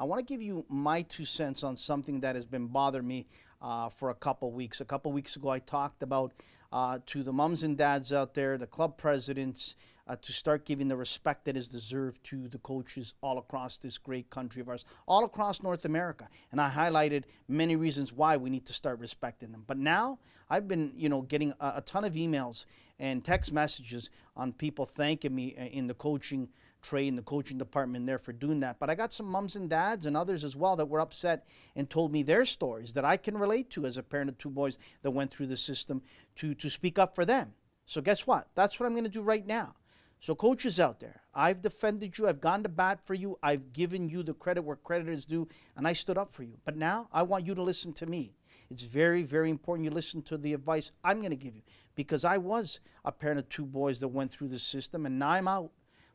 I want to give you my 2 cents on something that has been bothering me for a couple weeks. A couple weeks ago, I talked about to the moms and dads out there, the club presidents, to start giving the respect that is deserved to the coaches all across this great country of ours, all across North America. And I highlighted many reasons why we need to start respecting them. But now I've been, getting a ton of emails and text messages on people thanking me in the coaching trade, in the coaching department there for doing that. But I got some moms and dads and others as well that were upset and told me their stories that I can relate to as a parent of two boys that went through the system to speak up for them. So guess what? That's what I'm going to do right now. So coaches out there, I've defended you. I've gone to bat for you. I've given you the credit where credit is due, and I stood up for you. But now I want you to listen to me. It's very, very important you listen to the advice I'm going to give you, because I was a parent of two boys that went through the system, and now I'm out.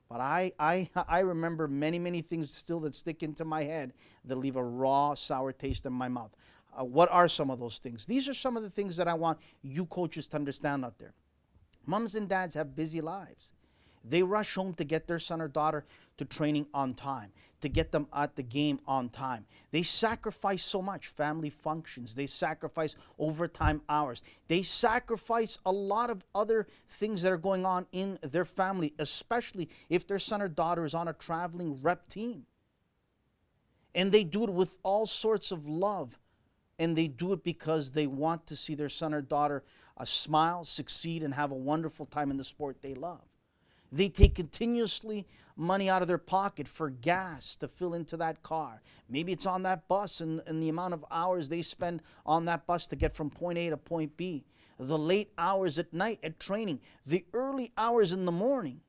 But I remember many, many things still that stick into my head that leave a raw, sour taste in my mouth. What are some of those things? These are some of the things that I want you coaches to understand out there. Moms and dads have busy lives. They rush home to get their son or daughter to training on time, to get them at the game on time. They sacrifice so much, family functions. They sacrifice overtime hours. They sacrifice a lot of other things that are going on in their family, especially if their son or daughter is on a traveling rep team. And they do it with all sorts of love. And they do it because they want to see their son or daughter smile, succeed, and have a wonderful time in the sport they love. They take continuously money out of their pocket for gas to fill into that car. Maybe it's on that bus and the amount of hours they spend on that bus to get from point A to point B. The late hours at night at training, the early hours in the morning.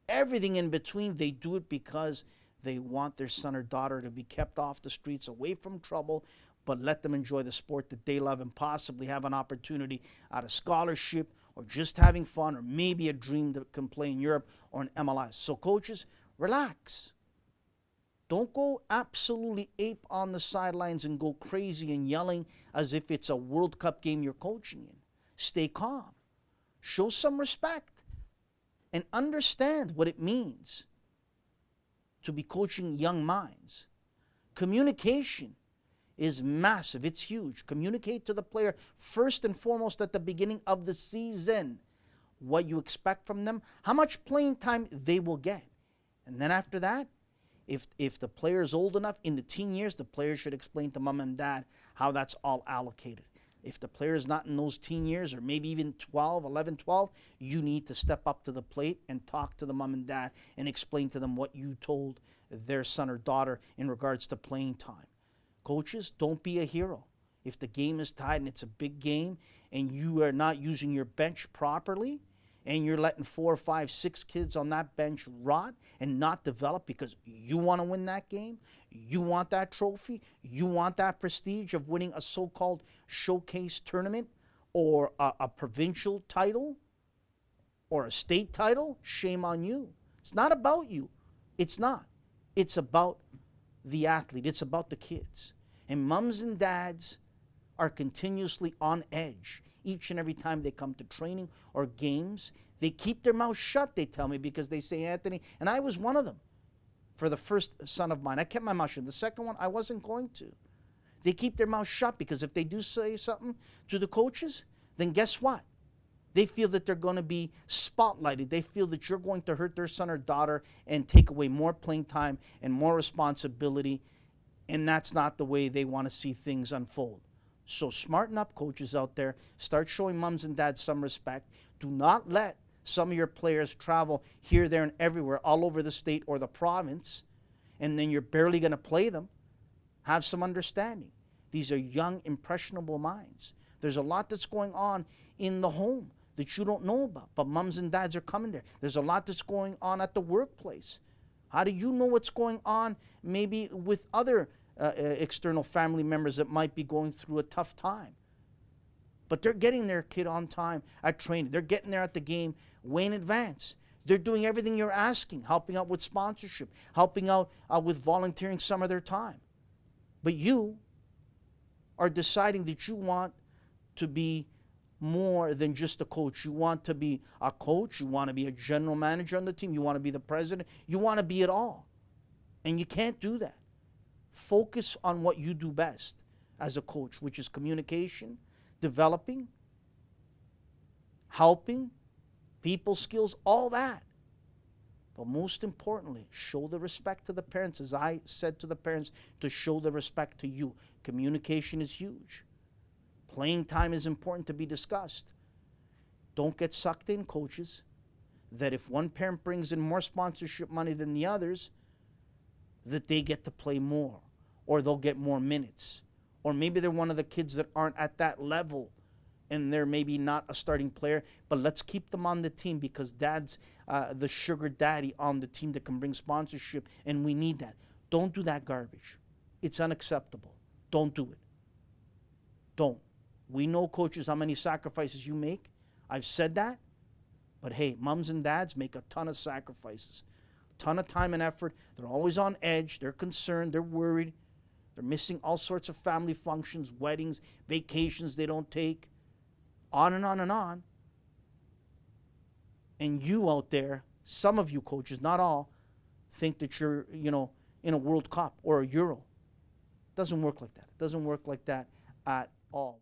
Everything in between, they do it because they want their son or daughter to be kept off the streets, away from trouble, but let them enjoy the sport that they love and possibly have an opportunity at a scholarship or just having fun, or maybe a dream that can play in Europe or in MLS. So coaches, relax. Don't go absolutely ape on the sidelines and go crazy and yelling as if it's a World Cup game you're coaching in. Stay calm. Show some respect and understand what it means to be coaching young minds. Communication is massive. It's huge. Communicate to the player first and foremost at the beginning of the season what you expect from them, how much playing time they will get. And then after that, if the player is old enough in the teen years, the player should explain to mom and dad how that's all allocated. If the player is not in those teen years, or maybe even 12, 11, 12, you need to step up to the plate and talk to the mom and dad and explain to them what you told their son or daughter in regards to playing time. Coaches, don't be a hero. If the game is tied and it's a big game and you are not using your bench properly and you're letting 4, 5, 6 kids on that bench rot and not develop because you want to win that game, you want that trophy, you want that prestige of winning a so-called showcase tournament or a provincial title or a state title, shame on you. It's not about you. It's not. It's about the athlete. It's about the kids. And moms and dads are continuously on edge each and every time they come to training or games. They keep their mouth shut, they tell me, because they say, Anthony, and I was one of them for the first son of mine. I kept my mouth shut. The second one, I wasn't going to. They keep their mouth shut because if they do say something to the coaches, then guess what? They feel that they're going to be spotlighted. They feel that you're going to hurt their son or daughter and take away more playing time and more responsibility. And that's not the way they want to see things unfold. So smarten up, coaches out there. Start showing moms and dads some respect. Do not let some of your players travel here, there, and everywhere, all over the state or the province, and then you're barely going to play them. Have some understanding. These are young, impressionable minds. There's a lot that's going on in the home that you don't know about, but moms and dads are coming there. There's a lot that's going on at the workplace. How do you know what's going on maybe with other external family members that might be going through a tough time? But they're getting their kid on time at training. They're getting there at the game way in advance. They're doing everything you're asking, helping out with sponsorship, helping out with volunteering some of their time. But you are deciding that you want to be more than just a coach. You want to be a coach. You want to be a general manager on the team. You want to be the president. You want to be it all. And you can't do that. Focus on what you do best as a coach, which is communication, developing, helping, people skills, all that. But most importantly, show the respect to the parents, as I said to the parents, to show the respect to you. Communication is huge. Playing time is important to be discussed. Don't get sucked in, coaches, that if one parent brings in more sponsorship money than the others, that they get to play more, or they'll get more minutes. Or maybe they're one of the kids that aren't at that level and they're maybe not a starting player, but let's keep them on the team because dad's the sugar daddy on the team that can bring sponsorship, and we need that. Don't do that garbage. It's unacceptable. Don't do it. Don't. We know, coaches, how many sacrifices you make. I've said that. But hey, moms and dads make a ton of sacrifices, a ton of time and effort. They're always on edge. They're concerned. They're worried. They're missing all sorts of family functions, weddings, vacations they don't take, on and on and on. And you out there, some of you coaches, not all, think that you're, in a World Cup or a Euro. It doesn't work like that. It doesn't work like that at all.